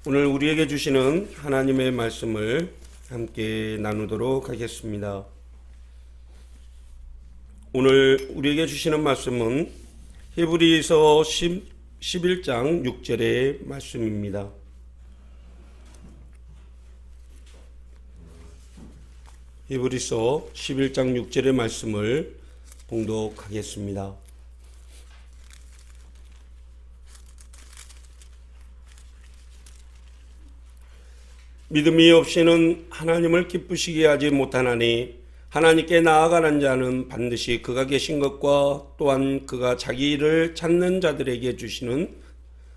오늘 우리에게 주시는 하나님의 말씀을 함께 나누도록 하겠습니다. 오늘 우리에게 주시는 말씀은 히브리서 11장 6절의 말씀입니다. 히브리서 11장 6절의 말씀을 봉독하겠습니다. 믿음이 없이는 하나님을 기쁘시게 하지 못하나니 하나님께 나아가는 자는 반드시 그가 계신 것과 또한 그가 자기를 찾는 자들에게 주시는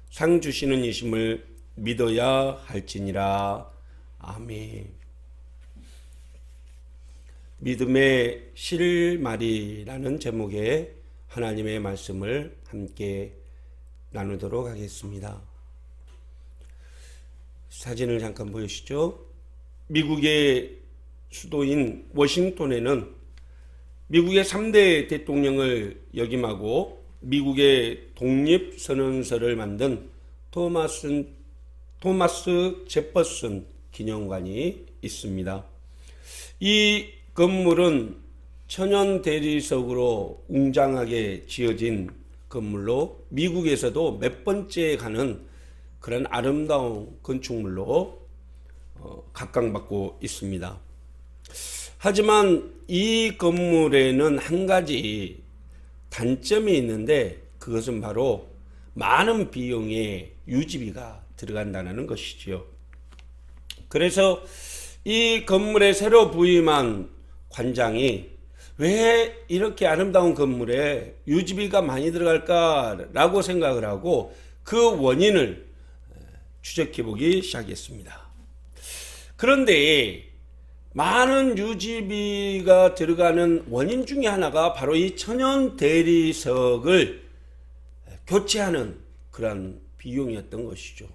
상 주시는 이심을 믿어야 할지니라. 아멘. 믿음의 실마리라는 제목의 하나님의 말씀을 함께 나누도록 하겠습니다. 사진을 잠깐 보여주시죠. 미국의 수도인 워싱턴에는 미국의 3대 대통령을 역임하고 미국의 독립선언서를 만든 토마스 제퍼슨 기념관이 있습니다. 이 건물은 천연 대리석으로 웅장하게 지어진 건물로 미국에서도 몇 번째 가는 그런 아름다운 건축물로 각광받고 있습니다. 하지만 이 건물에는 한 가지 단점이 있는데 그것은 바로 많은 비용의 유지비가 들어간다는 것이지요. 그래서 이 건물에 새로 부임한 관장이 왜 이렇게 아름다운 건물에 유지비가 많이 들어갈까라고 생각을 하고 그 원인을 추적해 보기 시작했습니다. 그런데 많은 유지비가 들어가는 원인 중에 하나가 바로 이 천연 대리석을 교체하는 그런 비용이었던 것이죠.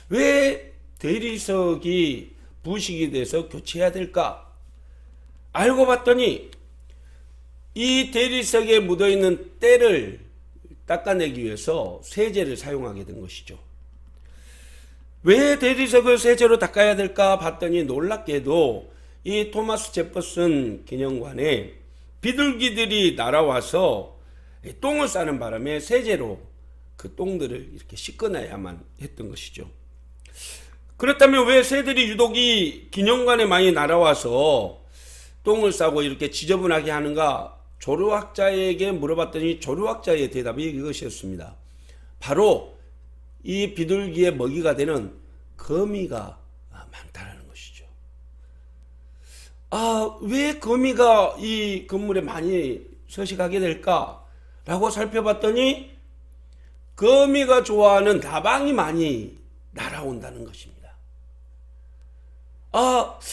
왜 대리석이 부식이 돼서 교체해야 될까? 알고 봤더니 이 대리석에 묻어있는 때를 닦아내기 위해서 세제를 사용하게 된 것이죠. 왜 대리석을 세제로 닦아야 될까 봤더니 놀랍게도 이 토마스 제퍼슨 기념관에 비둘기들이 날아와서 똥을 싸는 바람에 세제로 그 똥들을 이렇게 씻어내야만 했던 것이죠. 그렇다면 왜 새들이 유독 이 기념관에 많이 날아와서 똥을 싸고 이렇게 지저분하게 하는가? 조류학자에게 물어봤더니 조류학자의 대답이 이것이었습니다. 바로 이 비둘기의 먹이가 되는 거미가 많다는 것이죠. 왜 거미가 이 건물에 많이 서식하게 될까라고 살펴봤더니 거미가 좋아하는 다방이 많이 날아온다는 것입니다.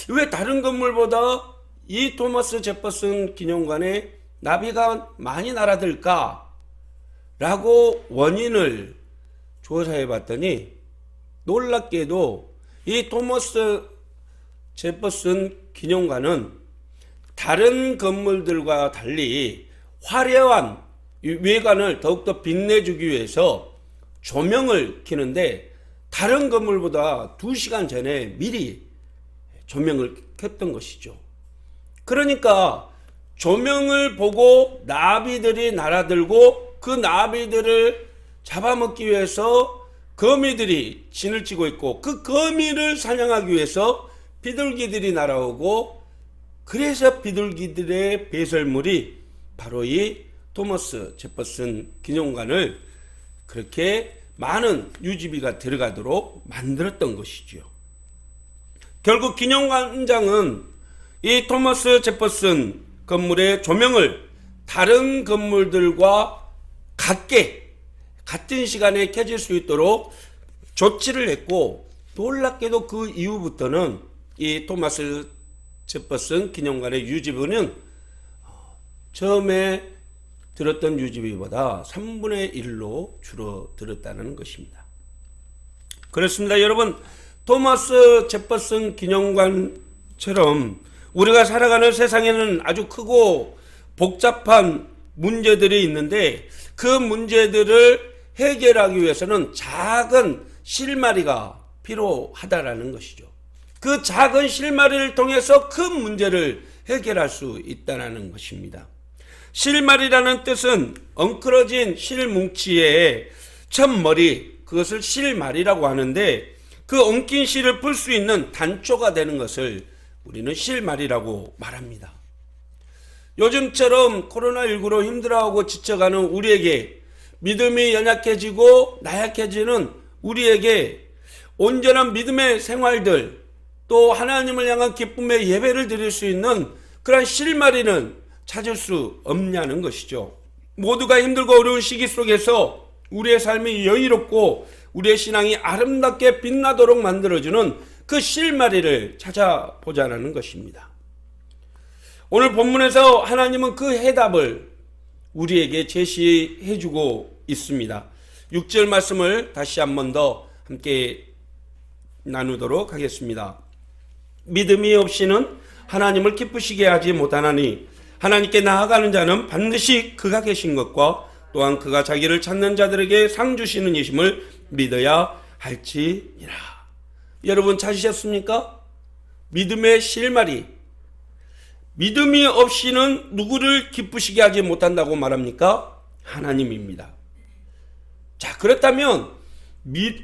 왜 다른 건물보다 이 토마스 제퍼슨 기념관에 나비가 많이 날아들까? 라고 원인을 조사해 봤더니 놀랍게도 이 토마스 제퍼슨 기념관은 다른 건물들과 달리 화려한 외관을 더욱더 빛내주기 위해서 조명을 켜는데 다른 건물보다 2시간 전에 미리 조명을 켰던 것이죠. 그러니까 조명을 보고 나비들이 날아들고 그 나비들을 잡아먹기 위해서 거미들이 진을 치고 있고 그 거미를 사냥하기 위해서 비둘기들이 날아오고 그래서 비둘기들의 배설물이 바로 이 토마스 제퍼슨 기념관을 그렇게 많은 유지비가 들어가도록 만들었던 것이죠. 결국 기념관장은 이 토마스 제퍼슨 건물의 조명을 다른 건물들과 같은 시간에 켜질 수 있도록 조치를 했고 놀랍게도 그 이후부터는 이 토마스 제퍼슨 기념관의 유지비는 처음에 들었던 유지비보다 3분의 1로 줄어들었다는 것입니다. 그렇습니다. 여러분, 토마스 제퍼슨 기념관처럼 우리가 살아가는 세상에는 아주 크고 복잡한 문제들이 있는데 그 문제들을 해결하기 위해서는 작은 실마리가 필요하다라는 것이죠. 그 작은 실마리를 통해서 큰 문제를 해결할 수 있다는 것입니다. 실마리라는 뜻은 엉클어진 실뭉치의 첫머리, 그것을 실마리라고 하는데 그 엉킨 실을 풀 수 있는 단초가 되는 것을 우리는 실마리라고 말합니다. 요즘처럼 코로나19로 힘들어하고 지쳐가는 우리에게, 믿음이 연약해지고 나약해지는 우리에게 온전한 믿음의 생활들, 또 하나님을 향한 기쁨의 예배를 드릴 수 있는 그런 실마리는 찾을 수 없냐는 것이죠. 모두가 힘들고 어려운 시기 속에서 우리의 삶이 여유롭고 우리의 신앙이 아름답게 빛나도록 만들어주는 그 실마리를 찾아보자는 것입니다. 오늘 본문에서 하나님은 그 해답을 우리에게 제시해주고 있습니다. 6절 말씀을 다시 한 번 더 함께 나누도록 하겠습니다. 믿음이 없이는 하나님을 기쁘시게 하지 못하나니 하나님께 나아가는 자는 반드시 그가 계신 것과 또한 그가 자기를 찾는 자들에게 상 주시는 이심을 믿어야 할지니라. 여러분 찾으셨습니까? 믿음의 실마리. 믿음이 없이는 누구를 기쁘시게 하지 못한다고 말합니까? 하나님입니다. 자, 그렇다면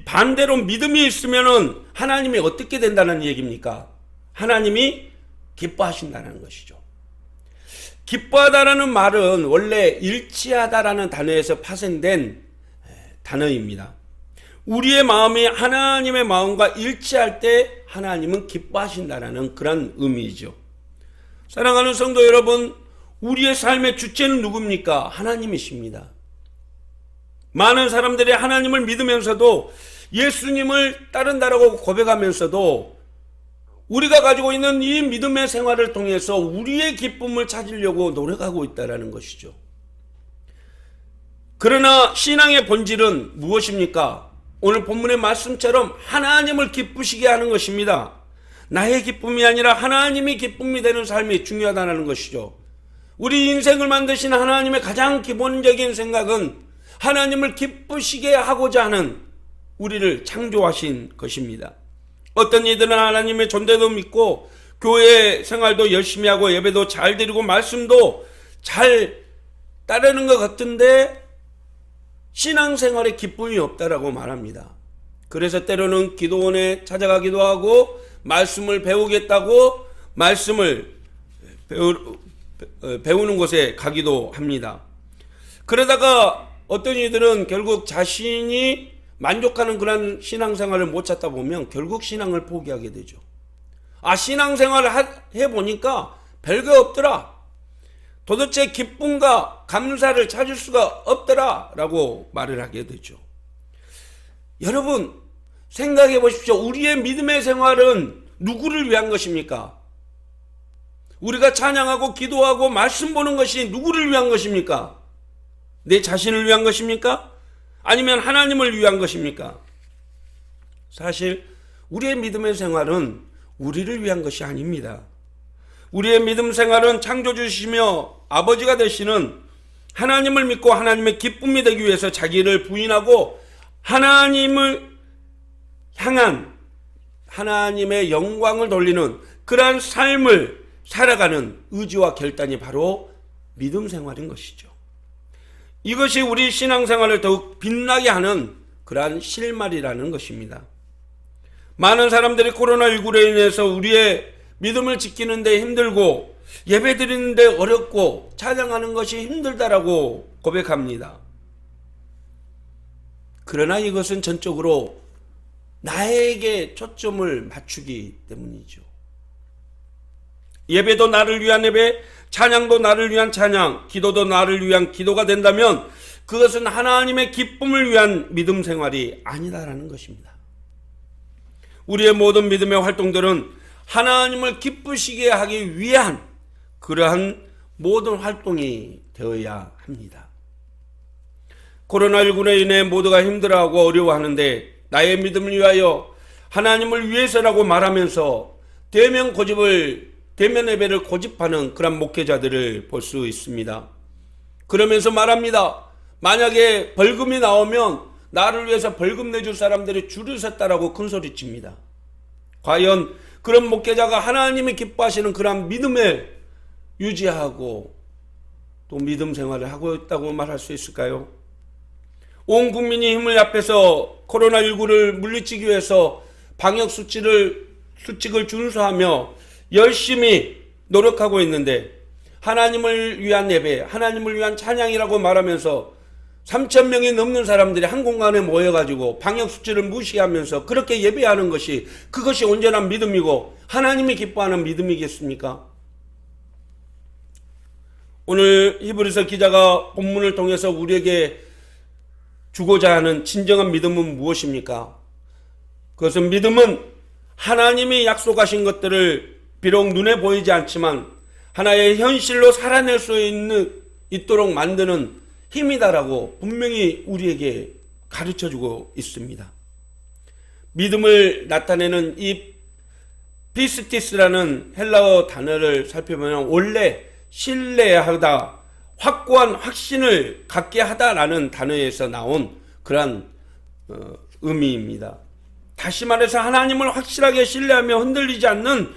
반대로 믿음이 있으면 하나님이 어떻게 된다는 얘기입니까? 하나님이 기뻐하신다는 것이죠. 기뻐하다라는 말은 원래 일치하다라는 단어에서 파생된 단어입니다. 우리의 마음이 하나님의 마음과 일치할 때 하나님은 기뻐하신다라는 그런 의미이죠. 사랑하는 성도 여러분, 우리의 삶의 주체는 누굽니까? 하나님이십니다. 많은 사람들이 하나님을 믿으면서도 예수님을 따른다라고 고백하면서도 우리가 가지고 있는 이 믿음의 생활을 통해서 우리의 기쁨을 찾으려고 노력하고 있다는 것이죠. 그러나 신앙의 본질은 무엇입니까? 오늘 본문의 말씀처럼 하나님을 기쁘시게 하는 것입니다. 나의 기쁨이 아니라 하나님이 기쁨이 되는 삶이 중요하다는 것이죠. 우리 인생을 만드신 하나님의 가장 기본적인 생각은 하나님을 기쁘시게 하고자 하는 우리를 창조하신 것입니다. 어떤 이들은 하나님의 존재도 믿고 교회 생활도 열심히 하고 예배도 잘 드리고 말씀도 잘 따르는 것 같은데 신앙생활에 기쁨이 없다라고 말합니다. 그래서 때로는 기도원에 찾아가기도 하고 말씀을 배우겠다고 말씀을 배우는 곳에 가기도 합니다. 그러다가 어떤 이들은 결국 자신이 만족하는 그런 신앙생활을 못 찾다 보면 결국 신앙을 포기하게 되죠. 신앙생활을 해보니까 별거 없더라. 도대체 기쁨과 감사를 찾을 수가 없더라 라고 말을 하게 되죠. 여러분 생각해 보십시오. 우리의 믿음의 생활은 누구를 위한 것입니까? 우리가 찬양하고 기도하고 말씀 보는 것이 누구를 위한 것입니까? 내 자신을 위한 것입니까? 아니면 하나님을 위한 것입니까? 사실 우리의 믿음의 생활은 우리를 위한 것이 아닙니다. 우리의 믿음 생활은 창조주시며 아버지가 되시는 하나님을 믿고 하나님의 기쁨이 되기 위해서 자기를 부인하고 하나님을 향한 하나님의 영광을 돌리는 그러한 삶을 살아가는 의지와 결단이 바로 믿음 생활인 것이죠. 이것이 우리 신앙생활을 더욱 빛나게 하는 그러한 실마리라는 것입니다. 많은 사람들이 코로나19로 인해서 우리의 믿음을 지키는데 힘들고 예배 드리는데 어렵고 찬양하는 것이 힘들다라고 고백합니다. 그러나 이것은 전적으로 나에게 초점을 맞추기 때문이죠. 예배도 나를 위한 예배, 찬양도 나를 위한 찬양, 기도도 나를 위한 기도가 된다면 그것은 하나님의 기쁨을 위한 믿음 생활이 아니다라는 것입니다. 우리의 모든 믿음의 활동들은 하나님을 기쁘시게 하기 위한 그러한 모든 활동이 되어야 합니다. 코로나19로 인해 모두가 힘들어하고 어려워하는데 나의 믿음을 위하여 하나님을 위해서라고 말하면서 대면 예배를 고집하는 그런 목회자들을 볼 수 있습니다. 그러면서 말합니다. 만약에 벌금이 나오면 나를 위해서 벌금 내줄 사람들이 줄을 섰다라고 큰소리칩니다. 과연 그런 목회자가 하나님이 기뻐하시는 그런 믿음을 유지하고 또 믿음 생활을 하고 있다고 말할 수 있을까요? 온 국민이 힘을 합해서 코로나19를 물리치기 위해서 방역 수칙을 준수하며 열심히 노력하고 있는데 하나님을 위한 예배, 하나님을 위한 찬양이라고 말하면서 3,000명이 넘는 사람들이 한 공간에 모여가지고 방역 수칙을 무시하면서 그렇게 예배하는 것이 그것이 온전한 믿음이고 하나님이 기뻐하는 믿음이겠습니까? 오늘 히브리서 기자가 본문을 통해서 우리에게 주고자 하는 진정한 믿음은 무엇입니까? 그것은 믿음은 하나님이 약속하신 것들을 비록 눈에 보이지 않지만 하나의 현실로 살아낼 수 있도록 만드는 힘이다라고 분명히 우리에게 가르쳐주고 있습니다. 믿음을 나타내는 이 피스티스라는 헬라어 단어를 살펴보면 원래 신뢰하다, 확고한 확신을 갖게 하다라는 단어에서 나온 그러한 의미입니다. 다시 말해서 하나님을 확실하게 신뢰하며 흔들리지 않는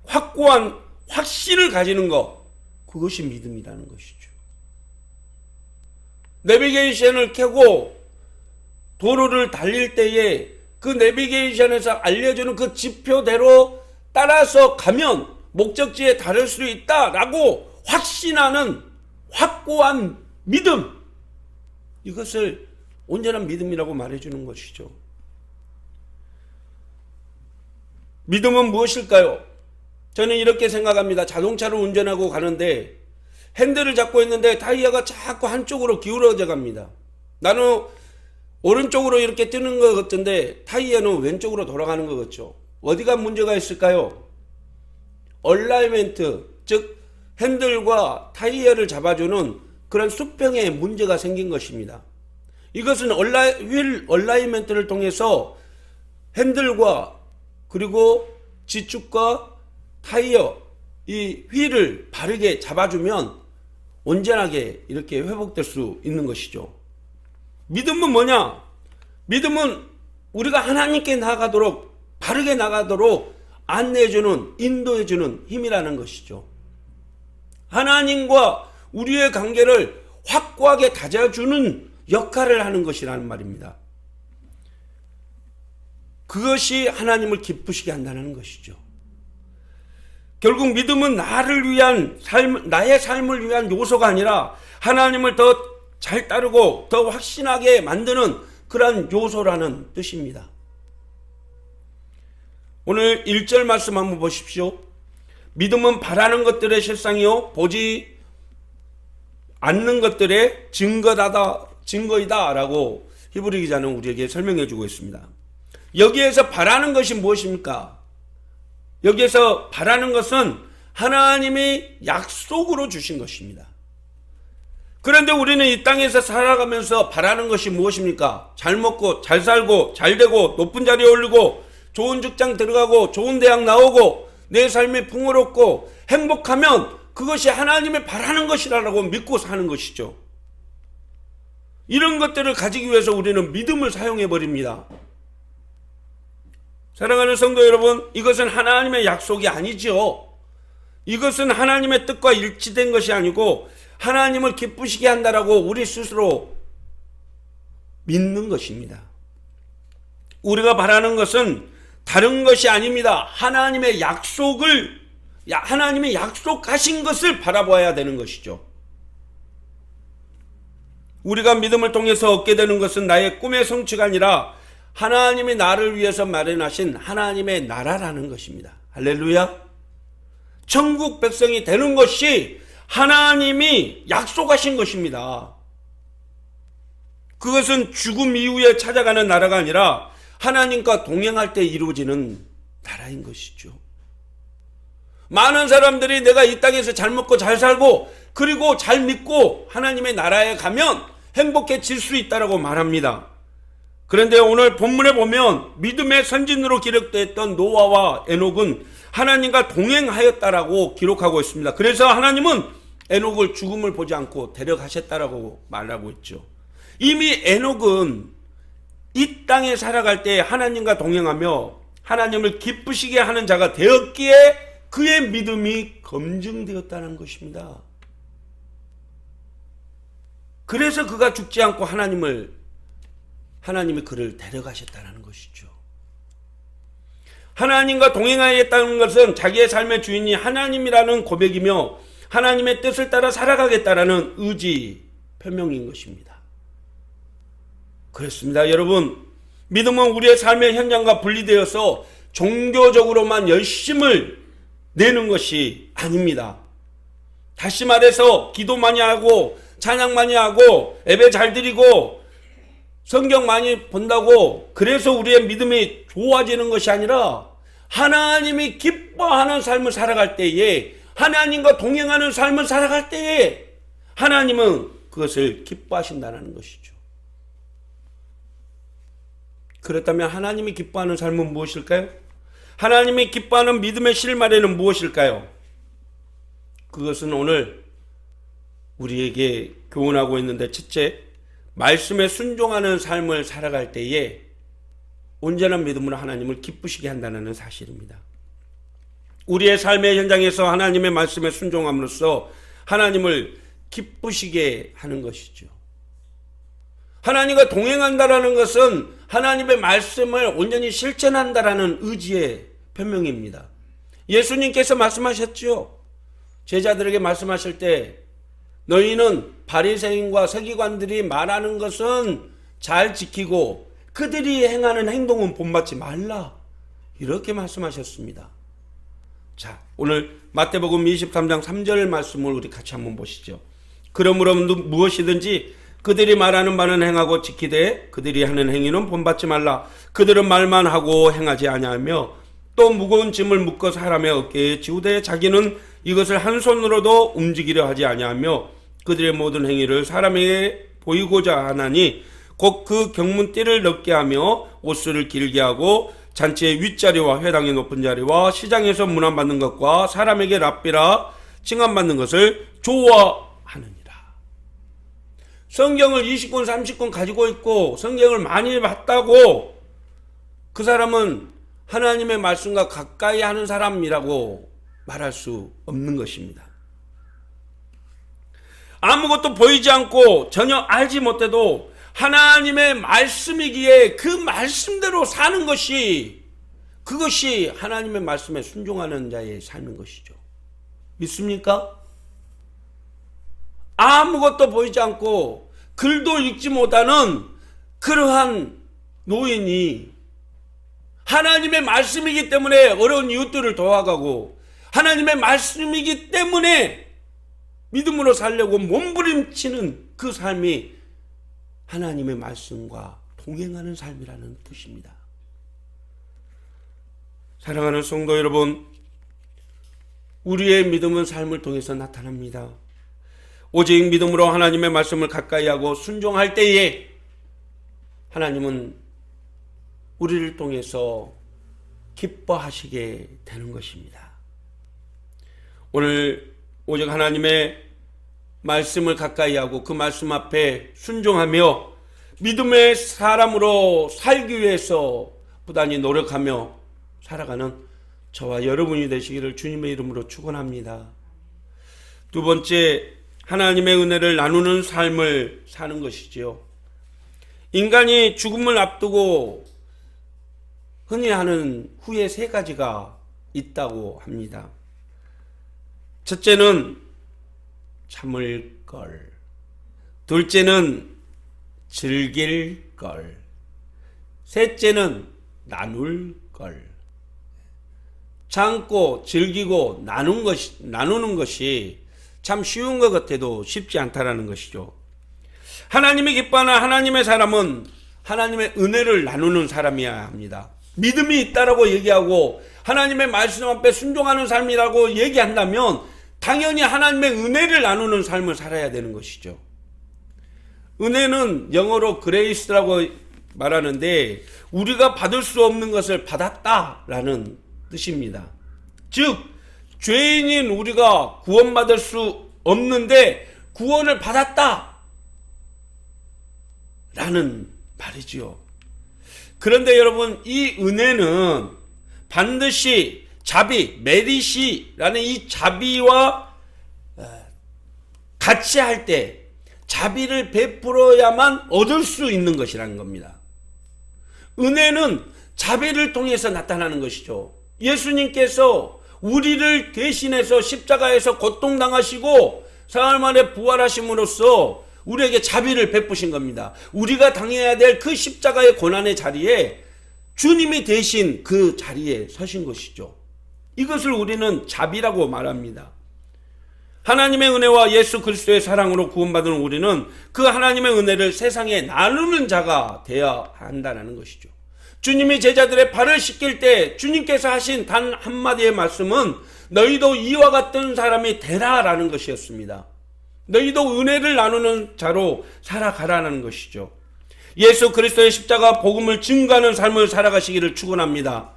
확고한 확신을 가지는 것, 그것이 믿음이라는 것이죠. 내비게이션을 켜고 도로를 달릴 때에 그 내비게이션에서 알려주는 그 지표대로 따라서 가면 목적지에 달할 수 있다라고 확신하는 확고한 믿음, 이것을 온전한 믿음이라고 말해주는 것이죠. 믿음은 무엇일까요? 저는 이렇게 생각합니다. 자동차를 운전하고 가는데 핸들을 잡고 있는데 타이어가 자꾸 한쪽으로 기울어져 갑니다. 나는 오른쪽으로 이렇게 뜨는 것 같은데 타이어는 왼쪽으로 돌아가는 것 같죠. 어디가 문제가 있을까요? 얼라이먼트, 즉 핸들과 타이어를 잡아주는 그런 수평에 문제가 생긴 것입니다. 이것은 휠 얼라이먼트를 통해서 핸들과 그리고 지축과 타이어, 이 휠을 바르게 잡아주면 온전하게 이렇게 회복될 수 있는 것이죠. 믿음은 뭐냐? 믿음은 우리가 하나님께 나아가도록, 바르게 나가도록 안내해주는, 인도해주는 힘이라는 것이죠. 하나님과 우리의 관계를 확고하게 다져주는 역할을 하는 것이라는 말입니다. 그것이 하나님을 기쁘시게 한다는 것이죠. 결국 믿음은 나를 위한 삶, 나의 삶을 위한 요소가 아니라 하나님을 더 잘 따르고 더 확신하게 만드는 그러한 요소라는 뜻입니다. 오늘 1절 말씀 한번 보십시오. 믿음은 바라는 것들의 실상이요 보지 않는 것들의 증거이다 라고 히브리 기자는 우리에게 설명해 주고 있습니다. 여기에서 바라는 것이 무엇입니까? 여기에서 바라는 것은 하나님이 약속으로 주신 것입니다. 그런데 우리는 이 땅에서 살아가면서 바라는 것이 무엇입니까? 잘 먹고 잘 살고 잘 되고 높은 자리에 오르고 좋은 직장 들어가고 좋은 대학 나오고 내 삶이 풍요롭고 행복하면 그것이 하나님이 바라는 것이라고 믿고 사는 것이죠. 이런 것들을 가지기 위해서 우리는 믿음을 사용해 버립니다. 사랑하는 성도 여러분, 이것은 하나님의 약속이 아니죠. 이것은 하나님의 뜻과 일치된 것이 아니고 하나님을 기쁘시게 한다라고 우리 스스로 믿는 것입니다. 우리가 바라는 것은 다른 것이 아닙니다. 하나님이 약속하신 것을 바라봐야 되는 것이죠. 우리가 믿음을 통해서 얻게 되는 것은 나의 꿈의 성취가 아니라 하나님이 나를 위해서 마련하신 하나님의 나라라는 것입니다. 할렐루야. 천국 백성이 되는 것이 하나님이 약속하신 것입니다. 그것은 죽음 이후에 찾아가는 나라가 아니라 하나님과 동행할 때 이루어지는 나라인 것이죠. 많은 사람들이 내가 이 땅에서 잘 먹고 잘 살고 그리고 잘 믿고 하나님의 나라에 가면 행복해질 수 있다고 말합니다. 그런데 오늘 본문에 보면 믿음의 선진으로 기록되었던 노아와 에녹은 하나님과 동행하였다라고 기록하고 있습니다. 그래서 하나님은 에녹을 죽음을 보지 않고 데려가셨다라고 말하고 있죠. 이미 에녹은 이 땅에 살아갈 때 하나님과 동행하며 하나님을 기쁘시게 하는 자가 되었기에 그의 믿음이 검증되었다는 것입니다. 그래서 그가 죽지 않고 하나님이 그를 데려가셨다는 것이죠. 하나님과 동행하겠다는 것은 자기의 삶의 주인이 하나님이라는 고백이며 하나님의 뜻을 따라 살아가겠다라는 의지 표명인 것입니다. 그렇습니다. 여러분, 믿음은 우리의 삶의 현장과 분리되어서 종교적으로만 열심을 내는 것이 아닙니다. 다시 말해서 기도 많이 하고 찬양 많이 하고 예배 잘 드리고 성경 많이 본다고 그래서 우리의 믿음이 좋아지는 것이 아니라 하나님이 기뻐하는 삶을 살아갈 때에, 하나님과 동행하는 삶을 살아갈 때에 하나님은 그것을 기뻐하신다는 것이죠. 그렇다면 하나님이 기뻐하는 삶은 무엇일까요? 하나님이 기뻐하는 믿음의 실마리는 무엇일까요? 그것은 오늘 우리에게 교훈하고 있는데, 첫째, 말씀에 순종하는 삶을 살아갈 때에 온전한 믿음으로 하나님을 기쁘시게 한다는 사실입니다. 우리의 삶의 현장에서 하나님의 말씀에 순종함으로써 하나님을 기쁘시게 하는 것이죠. 하나님과 동행한다라는 것은 하나님의 말씀을 온전히 실천한다라는 의지의 표명입니다. 예수님께서 말씀하셨죠. 제자들에게 말씀하실 때 너희는 바리새인과 서기관들이 말하는 것은 잘 지키고 그들이 행하는 행동은 본받지 말라, 이렇게 말씀하셨습니다. 자, 오늘 마태복음 23장 3절 말씀을 우리 같이 한번 보시죠. 그러므로 무엇이든지 그들이 말하는 바는 행하고 지키되 그들이 하는 행위는 본받지 말라. 그들은 말만 하고 행하지 아니하며 또 무거운 짐을 묶어 사람의 어깨에 지우되 자기는 이것을 한 손으로도 움직이려 하지 아니하며 그들의 모든 행위를 사람에게 보이고자 하나니 곧 그 경문띠를 넓게 하며 옷수를 길게 하고 잔치의 윗자리와 회당의 높은 자리와 시장에서 문안받는 것과 사람에게 랍비라 칭함받는 것을 좋아하느니라. 성경을 20권 30권 가지고 있고 성경을 많이 봤다고 그 사람은 하나님의 말씀과 가까이 하는 사람이라고 말할 수 없는 것입니다. 아무것도 보이지 않고 전혀 알지 못해도 하나님의 말씀이기에 그 말씀대로 사는 것이, 그것이 하나님의 말씀에 순종하는 자의 삶인 것이죠. 믿습니까? 아무것도 보이지 않고 글도 읽지 못하는 그러한 노인이 하나님의 말씀이기 때문에 어려운 이웃들을 도와가고 하나님의 말씀이기 때문에 믿음으로 살려고 몸부림치는 그 삶이 하나님의 말씀과 동행하는 삶이라는 뜻입니다. 사랑하는 성도 여러분, 우리의 믿음은 삶을 통해서 나타납니다. 오직 믿음으로 하나님의 말씀을 가까이 하고 순종할 때에 하나님은 우리를 통해서 기뻐하시게 되는 것입니다. 오늘 오직 하나님의 말씀을 가까이 하고 그 말씀 앞에 순종하며 믿음의 사람으로 살기 위해서 부단히 노력하며 살아가는 저와 여러분이 되시기를 주님의 이름으로 축원합니다. 두 번째, 하나님의 은혜를 나누는 삶을 사는 것이지요. 인간이 죽음을 앞두고 흔히 하는 후회 세 가지가 있다고 합니다. 첫째는 참을 걸, 둘째는 즐길 걸, 셋째는 나눌 걸. 참고 즐기고 나누는 것이 참 쉬운 것 같아도 쉽지 않다라는 것이죠. 하나님이 기뻐하는 하나님의 사람은 하나님의 은혜를 나누는 사람이어야 합니다. 믿음이 있다라고 얘기하고 하나님의 말씀 앞에 순종하는 삶이라고 얘기한다면 당연히 하나님의 은혜를 나누는 삶을 살아야 되는 것이죠. 은혜는 영어로 그레이스라고 말하는데 우리가 받을 수 없는 것을 받았다라는 뜻입니다. 즉 죄인인 우리가 구원받을 수 없는데 구원을 받았다 라는 말이지요. 그런데 여러분, 이 은혜는 반드시 자비, 메리시라는 이 자비와 같이 할 때 자비를 베풀어야만 얻을 수 있는 것이라는 겁니다. 은혜는 자비를 통해서 나타나는 것이죠. 예수님께서 우리를 대신해서 십자가에서 고통당하시고 사흘 만에 부활하심으로써 우리에게 자비를 베푸신 겁니다. 우리가 당해야 될 그 십자가의 고난의 자리에 주님이 대신 그 자리에 서신 것이죠. 이것을 우리는 자비라고 말합니다. 하나님의 은혜와 예수 그리스도의 사랑으로 구원받은 우리는 그 하나님의 은혜를 세상에 나누는 자가 되어야 한다는 것이죠. 주님이 제자들의 발을 씻길 때 주님께서 하신 단 한마디의 말씀은 너희도 이와 같은 사람이 되라라는 것이었습니다. 너희도 은혜를 나누는 자로 살아가라는 것이죠. 예수 그리스도의 십자가 복음을 증거하는 삶을 살아가시기를 축원합니다.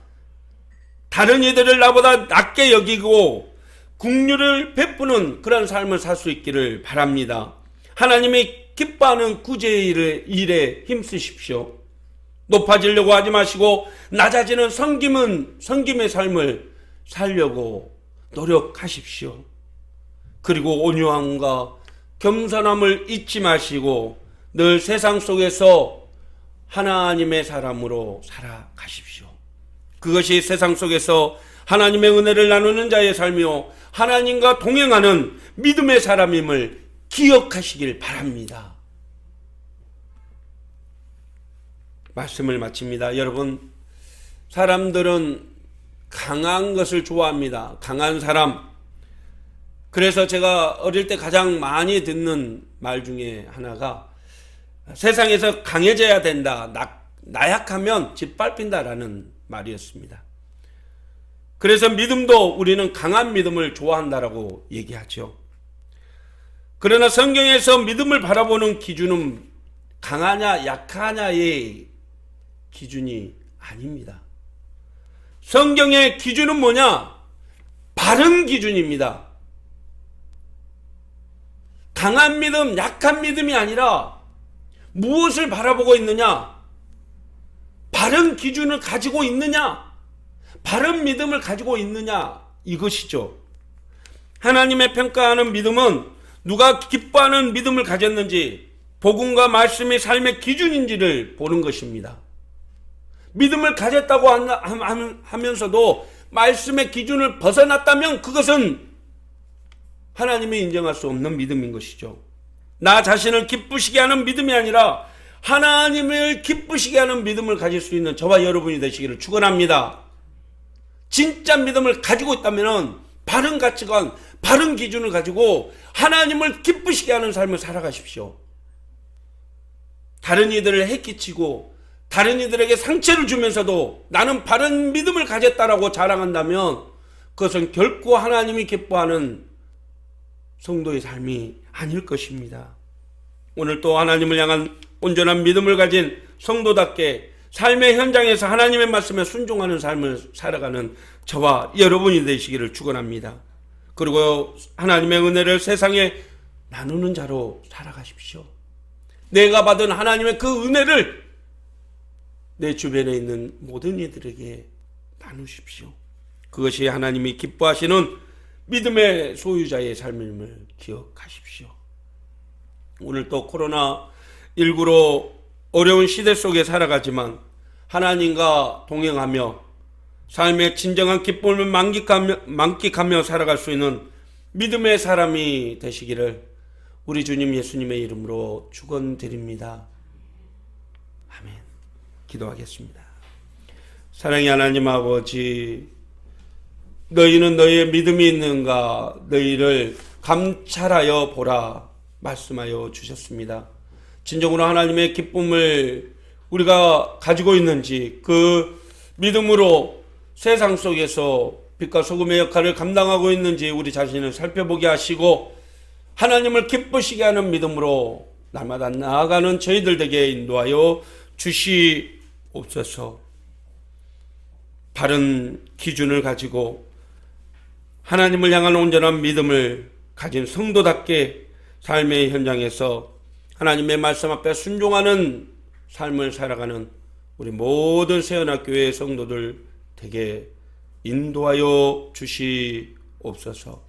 다른 이들을 나보다 낮게 여기고 긍휼을 베푸는 그런 삶을 살 수 있기를 바랍니다. 하나님이 기뻐하는 구제의 일에 힘쓰십시오. 높아지려고 하지 마시고 낮아지는 섬김의 삶을 살려고 노력하십시오. 그리고 온유함과 겸손함을 잊지 마시고 늘 세상 속에서 하나님의 사람으로 살아가십시오. 그것이 세상 속에서 하나님의 은혜를 나누는 자의 삶이요 하나님과 동행하는 믿음의 사람임을 기억하시길 바랍니다. 말씀을 마칩니다. 여러분, 사람들은 강한 것을 좋아합니다. 강한 사람. 그래서 제가 어릴 때 가장 많이 듣는 말 중에 하나가 세상에서 강해져야 된다. 나약하면 짓밟힌다라는 말이었습니다. 그래서 믿음도 우리는 강한 믿음을 좋아한다라고 얘기하죠. 그러나 성경에서 믿음을 바라보는 기준은 강하냐 약하냐의 기준이 아닙니다. 성경의 기준은 뭐냐? 바른 기준입니다. 강한 믿음, 약한 믿음이 아니라 무엇을 바라보고 있느냐? 바른 기준을 가지고 있느냐? 바른 믿음을 가지고 있느냐? 이것이죠. 하나님의 평가하는 믿음은 누가 기뻐하는 믿음을 가졌는지 복음과 말씀이 삶의 기준인지를 보는 것입니다. 믿음을 가졌다고 하면서도 말씀의 기준을 벗어났다면 그것은 하나님이 인정할 수 없는 믿음인 것이죠. 나 자신을 기쁘시게 하는 믿음이 아니라 하나님을 기쁘시게 하는 믿음을 가질 수 있는 저와 여러분이 되시기를 축원합니다. 진짜 믿음을 가지고 있다면 바른 가치관, 바른 기준을 가지고 하나님을 기쁘시게 하는 삶을 살아가십시오. 다른 이들을 해끼치고 다른 이들에게 상처를 주면서도 나는 바른 믿음을 가졌다라고 자랑한다면 그것은 결코 하나님이 기뻐하는 성도의 삶이 아닐 것입니다. 오늘 또 하나님을 향한 온전한 믿음을 가진 성도답게 삶의 현장에서 하나님의 말씀에 순종하는 삶을 살아가는 저와 여러분이 되시기를 축원합니다. 그리고 하나님의 은혜를 세상에 나누는 자로 살아가십시오. 내가 받은 하나님의 그 은혜를 내 주변에 있는 모든 이들에게 나누십시오. 그것이 하나님이 기뻐하시는 믿음의 소유자의 삶임을 기억하십시오. 오늘 또 코로나19로 어려운 시대 속에 살아가지만 하나님과 동행하며 삶의 진정한 기쁨을 만끽하며 살아갈 수 있는 믿음의 사람이 되시기를 우리 주님 예수님의 이름으로 축원드립니다. 아멘. 기도하겠습니다. 사랑의 하나님 아버지, 너희는 너희의 믿음이 있는가 너희를 감찰하여 보라 말씀하여 주셨습니다. 진정으로 하나님의 기쁨을 우리가 가지고 있는지, 그 믿음으로 세상 속에서 빛과 소금의 역할을 감당하고 있는지 우리 자신을 살펴보게 하시고 하나님을 기쁘시게 하는 믿음으로 날마다 나아가는 저희들 되게 인도하여 주시옵소서. 바른 기준을 가지고 하나님을 향한 온전한 믿음을 가진 성도답게 삶의 현장에서 하나님의 말씀 앞에 순종하는 삶을 살아가는 우리 모든 세연학교의 성도들 되게 인도하여 주시옵소서.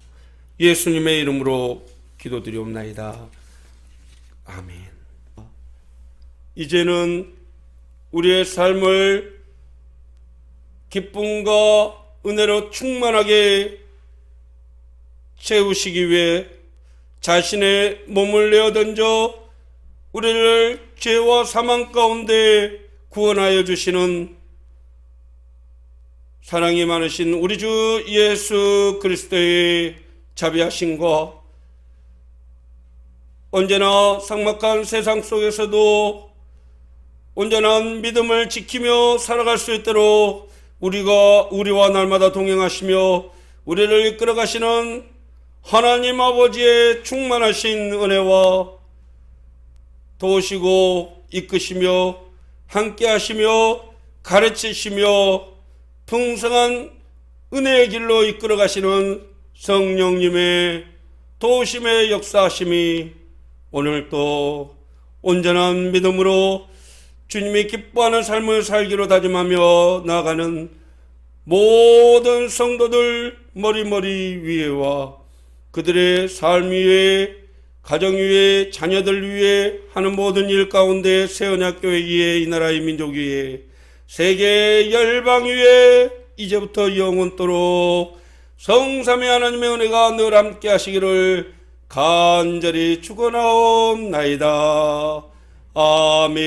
예수님의 이름으로 기도드리옵나이다. 아멘. 이제는 우리의 삶을 기쁨과 은혜로 충만하게 채우시기 위해 자신의 몸을 내어 던져 우리를 죄와 사망 가운데 구원하여 주시는 사랑이 많으신 우리 주 예수 그리스도의 자비하심과 언제나 삭막한 세상 속에서도 온전한 믿음을 지키며 살아갈 수 있도록 우리와 날마다 동행하시며 우리를 이끌어 가시는 하나님 아버지의 충만하신 은혜와 도우시고 이끄시며 함께 하시며 가르치시며 풍성한 은혜의 길로 이끌어 가시는 성령님의 도우심의 역사하심이 오늘도 온전한 믿음으로 주님이 기뻐하는 삶을 살기로 다짐하며 나아가는 모든 성도들 머리머리 위에와 그들의 삶 위에 가정 위에 자녀들 위에 하는 모든 일 가운데 세언약교회 위에 이 나라의 민족 위에 세계 열방 위에 이제부터 영원토록 성삼위 하나님의 은혜가 늘 함께 하시기를 간절히 축원하옵나이다. 아멘.